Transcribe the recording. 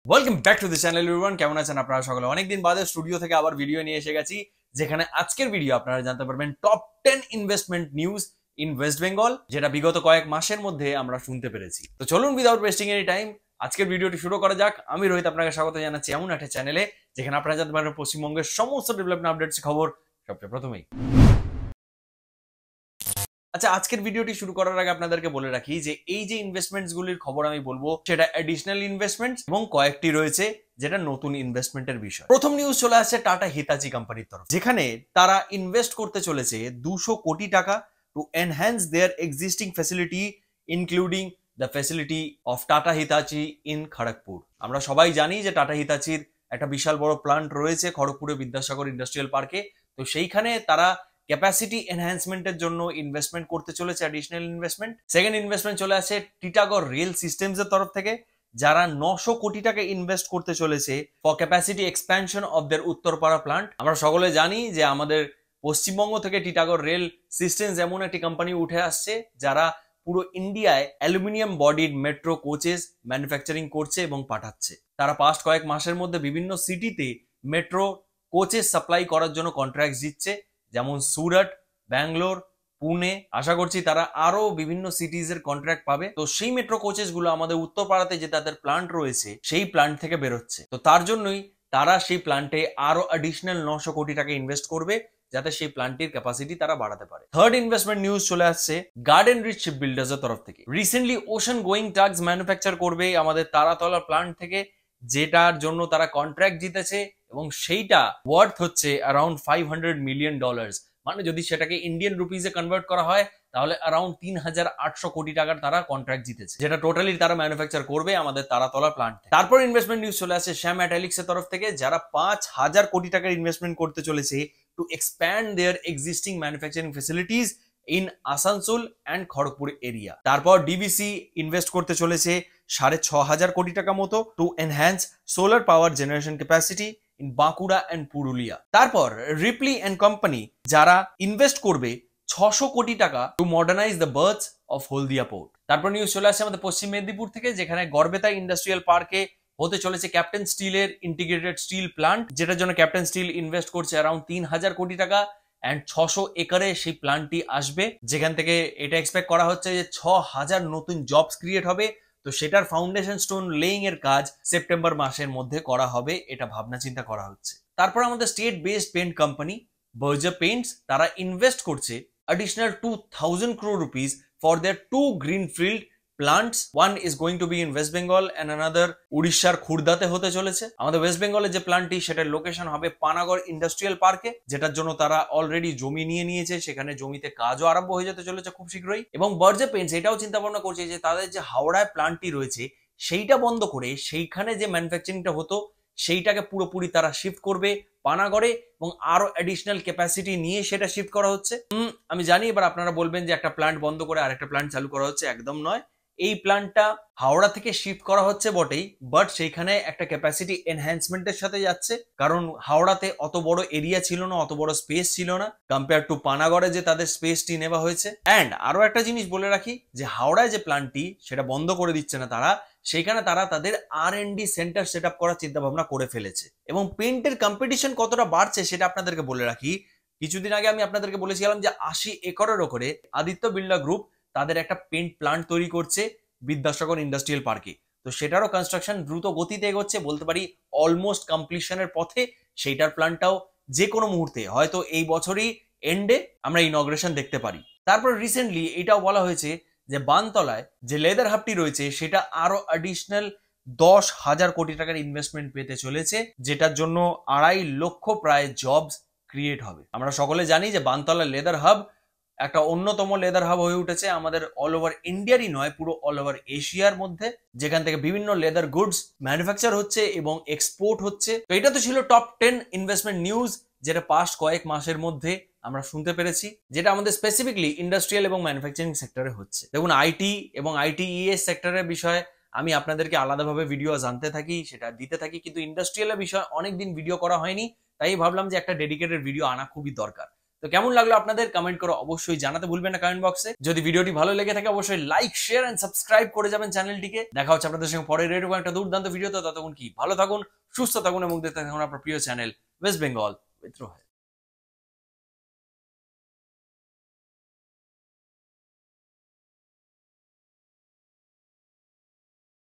Welcome back to the channel everyone. কেমন আছেন আপনারা সকলে? অনেকদিন বাদে স্টুডিও থেকে আবার ভিডিও নিয়ে এসে গেছি, যেখানে আজকের ভিডিও আপনারা জানতে পারবেন top 10 investment news in West Bengal, যেটা বিগত কয়েক মাসের মধ্যে আমরা শুনতে পেরেছি। তো চলুন উইদাউট ওয়েস্টিং এনি টাইম আজকের ভিডিওটি শুরু করা যাক। আমি রোহিত আপনাকে স্বাগত জানাচ্ছি এমন একটা চ্যানেলে যেখানে আপনারা জানতে পারবেন পশ্চিমবঙ্গের সমস্ত ডেভেলপমেন্ট আপডেটস খবর সবচেয়ে প্রথমেই। আচ্ছা, আজকের ভিডিওটি শুরু করার আগে আপনাদেরকে বলে রাখি যে এই যে ইনভেস্টমেন্টস গুলির খবর আমি বলবো সেটা অ্যাডিশনাল ইনভেস্টমেন্টস এবং কয়েকটি রয়েছে যেটা নতুন ইনভেস্টমেন্টের বিষয়। প্রথম নিউজ চলে আসছে টাটা হিতাচি কোম্পানির তরফ, যেখানে তারা ইনভেস্ট করতে চলেছে 200 কোটি টাকা to enhance their existing facility including the facility of Tata Hitachi in Kharagpur. আমরা সবাই জানি যে টাটা হিতাচির একটা বিশাল বড় প্ল্যান্ট রয়েছে খড়গপুরে বিদ্যাসাগর ইন্ডাস্ট্রিয়াল পার্কে। তো সেইখানে তারা ক্যাপাসিটি এনহ্যান্সমেন্টের জন্য ইনভেস্টমেন্ট করতে চলেছে, অ্যাডিশনাল ইনভেস্টমেন্ট। সেকেন্ড ইনভেস্টমেন্ট চলে আসে টিটাগড় রেল সিস্টেমস এর তরফ থেকে, যারা 900 কোটি টাকা ইনভেস্ট করতে চলেছে for capacity expansion of there Uttarpara plant. আমরা সকলে জানি যে আমাদের পশ্চিমবঙ্গ থেকে টিটাগড় রেল সিস্টেমস এমন একটি কোম্পানি উঠে আসছে যারা পুরো ইন্ডিয়ায় aluminium bodied metro coaches manufacturing করছে এবং পাঠাচ্ছে। তারা পাস্ট কয়েক মাসের মধ্যে বিভিন্ন সিটিতে মেট্রো কোচেস সাপ্লাই করার জন্য কন্ট্রাক্ট দিচ্ছে, যেমন সুরাট, ব্যাঙ্গালোর, পুনে। আশা করছি তারা আরো বিভিন্ন সিটিজ এর কন্ট্রাক্ট পাবে। তো সেই মেট্রো কোচেস গুলো আমাদের উত্তরপাড়াতে যে তাদের প্ল্যান্ট রয়েছে সেই প্ল্যান্ট থেকে বেরোচ্ছে। তো তার জন্যই তারা সেই প্ল্যান্টে আরো অ্যাডিশনাল 900 কোটি টাকা ইনভেস্ট করবে, যাতে সেই প্ল্যান্টের ক্যাপাসিটি তারা বাড়াতে পারে। থার্ড ইনভেস্টমেন্ট নিউজ চলে আসছে গার্ডেন রিচ শিপ বিল্ডার্স এর তরফ থেকে। রিসেন্টলি ওশান গোয়িং টাগস ম্যানুফ্যাকচার করবে আমাদের তারাতলা প্ল্যান্ট থেকে, যেটার জন্য তারা কন্ট্রাক্ট জিতেছে এবং সেইটা ওয়ার্থ হচ্ছে অ্যারাউন্ড $500 মিলিয়ন। মানে যদি সেটাকে ইন্ডিয়ান রুপিজে কনভার্ট করা হয় তাহলে অ্যারাউন্ড 3800 কোটি টাকার তারা কন্ট্রাক্ট জিতেছে, যেটা টোটালি তারা ম্যানুফ্যাকচার করবে আমাদের তারাতলা প্ল্যান্ট। তারপর ইনভেস্টমেন্ট নিউজ চলে আসে শ্যাম অ্যাটালিক্স এর তরফ থেকে, যারা 5000 কোটি টাকার ইনভেস্টমেন্ট করতে চলেছে to expand their existing manufacturing facilities in Asansol and Kharagpur area. তারপর ডিবিসি ইনভেস্ট করতে চলেছে 6500 কোটি টাকা মতো to enhance solar power generation capacity in Bankura and Purulia. তারপর রিপলি এন্ড কোম্পানি যারা ইনভেস্ট করবে 600 কোটি টাকা to modernise the berths of Haldia port. তারপর নিউজ চলে আসছে আমাদের পশ্চিম মেদিনীপুর থেকে, যেখানে গড়বেতা ইন্ডাস্ট্রিয়াল পার্কে হতে চলেছে ক্যাপ্টেন স্টিলের ইন্টিগ্রেটেড স্টিল প্ল্যান্ট, যেটার জন্য ক্যাপ্টেন স্টিল ইনভেস্ট করছে অ্যারাউন্ড 3000 কোটি টাকা অ্যান্ড 600 একরে সেই প্ল্যান্টটি আসবে, যেখান থেকে এটা এক্সপেক্ট করা হচ্ছে যে 6000 নতুন জবস ক্রিয়েট হবে। তো সেটার ফাউন্ডেশন স্টোন লেইং এর কাজ সেপ্টেম্বর মাসের মধ্যে করা হবে, এটা ভাবনা চিন্তা করা হচ্ছে। তারপর আমাদের state based paint company Berger paints, তারা ইনভেস্ট করছে additional 2000 crore rupees for their 2 greenfield plants. One is going to be in West Bengal and another উড়িষ্যার খুরদাতে হতে চলেছে। আমাদের ওয়েস্ট বেঙ্গলের যে প্ল্যান্টটি সেটার লোকেশন হবে পানাগড় ইন্ডাস্ট্রিয়াল পার্কে, যেটার জন্য তারা অলরেডি জমি নিয়ে নিয়েছে, সেখানে জমিতে কাজও আরম্ভ হয়ে যেতে চলেছে খুব শীঘ্রই। এবং বার্জার পেইন্টস এটাও চিন্তা ভাবনা করছে যে তাদের যে হাওড়ায় প্ল্যান্টটি রয়েছে সেইটা বন্ধ করে সেইখানে যে ম্যানুফ্যাকচারিংটা হতো সেইটাকে পুরোপুরি তারা শিফট করবে পানাগড়ে এবং আরো অ্যাডিশনাল ক্যাপাসিটি নিয়ে সেটা শিফট করা হচ্ছে। আমি জানি এবার আপনারা বলবেন যে একটা প্ল্যান্ট বন্ধ করে আরেকটা প্ল্যান্ট চালু করা হচ্ছে, একদম নয়। এই প্ল্যান্টটা হাওড়া থেকে শিফট করা হচ্ছে বটেই, বাট সেইখানে একটা ক্যাপাসিটি এনহ্যান্সমেন্টের সাথে যাচ্ছে, কারণ হাওড়াতে অত বড় এরিয়া ছিল না, অত বড় স্পেস ছিল না কম্পেয়ার টু পানাগড়ে যে তাদের স্পেসটি নেওয়া হয়েছে। অ্যান্ড আরো একটা জিনিস বলে রাখি যে হাওড়ায় যে প্ল্যান্টটি সেটা বন্ধ করে দিচ্ছে না তারা, সেখানে তারা তাদের R&D সেন্টার সেট আপ করার চিন্তা ভাবনা করে ফেলেছে। এবং পেন্টের কম্পিটিশন কতটা বাড়ছে সেটা আপনাদেরকে বলে রাখি। কিছুদিন আগে আমি আপনাদেরকে বলেছিলাম যে 80 একরের ওপরে আদিত্য বিড়লা গ্রুপ তাদের একটা পেন্ট প্ল্যান্ট তৈরি করছে বিদ্যাসাগর ইন্ডাস্ট্রিয়াল পার্কে। তো সেটারও কনস্ট্রাকশন দ্রুত গতিতে এগোচ্ছে, বলতে পারি অলমোস্ট কমপ্লিশনের পথে। সেইটার প্ল্যানটাও যে কোনো মুহূর্তে, হয়তো এই বছরই এন্ডে আমরা ইনগ্রেশন দেখতে পারি। তারপর রিসেন্টলি এটাও বলা হয়েছে যে বানতলায় যে লেদার হাবটি রয়েছে সেটা আরো অ্যাডিশনাল 10,000 কোটি টাকার ইনভেস্টমেন্ট পেতে চলেছে, যেটার জন্য 2.5 লক্ষ প্রায় জবস ক্রিয়েট হবে। আমরা সকলে জানি যে বানতলা লেদার হাব একটা অন্যতম লেদার হাব হয়ে উঠেছে আমাদের অল ওভার ইন্ডিয়ারই নয়, পুরো অল ওভার এশিয়ার মধ্যে, যেখান থেকে বিভিন্ন লেদার গুডস ম্যানুফ্যাকচার হচ্ছে এবং এক্সপোর্ট হচ্ছে। তো এটা তো ছিল টপ 10 ইনভেস্টমেন্ট নিউজ, যেটা পাস্ট কয়েক মাসের মধ্যে আমরা শুনতে পেরেছি, যেটা আমাদের স্পেসিফিকলি ইন্ডাস্ট্রিয়াল এবং ম্যানুফ্যাকচারিং সেক্টরে হচ্ছে। দেখুন, আইটি এবং ITES সেক্টরের বিষয়ে আমি আপনাদেরকে আলাদাভাবে ভিডিও জানতে থাকি, সেটা দিতে থাকি, কিন্তু ইন্ডাস্ট্রিয়ালের বিষয়ে অনেকদিন ভিডিও করা হয়নি, তাই ভাবলাম যে একটা ডেডিকেটেড ভিডিও আনা খুবই দরকার। তো কেমন লাগলো আপনাদের কমেন্ট করে অবশ্যই জানাতে ভুলবেন না কমেন্ট বক্সে। যদি ভিডিওটি ভালো লেগে থাকে অবশ্যই লাইক শেয়ার এন্ড সাবস্ক্রাইব করে যাবেন চ্যানেলটিকে। দেখা হচ্ছে আপনাদের সঙ্গে পরের এরকম একটা দুর্দান্ত ভিডিওতে। ততক্ষণ কি ভালো থাকুন, সুস্থ থাকুন এবং দেখতে থাকুন আপনার প্রিয় channel West Bengal with Rohel.